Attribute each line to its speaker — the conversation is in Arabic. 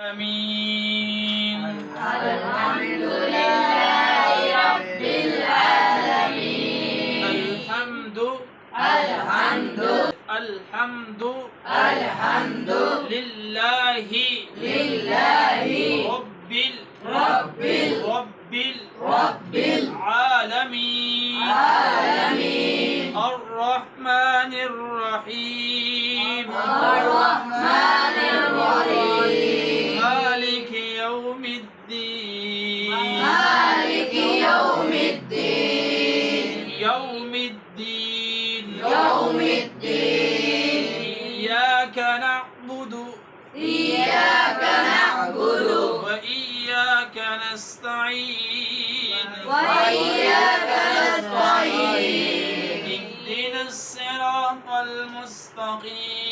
Speaker 1: آمين.
Speaker 2: الحمد لله رب العالمين.
Speaker 1: الحمد لله رب العالمين. الرحمن الرحيم. مالك يوم الدين. يوم الدين. إياك نعبد وإياك نستعين. اهدنا الصراط المستقيم.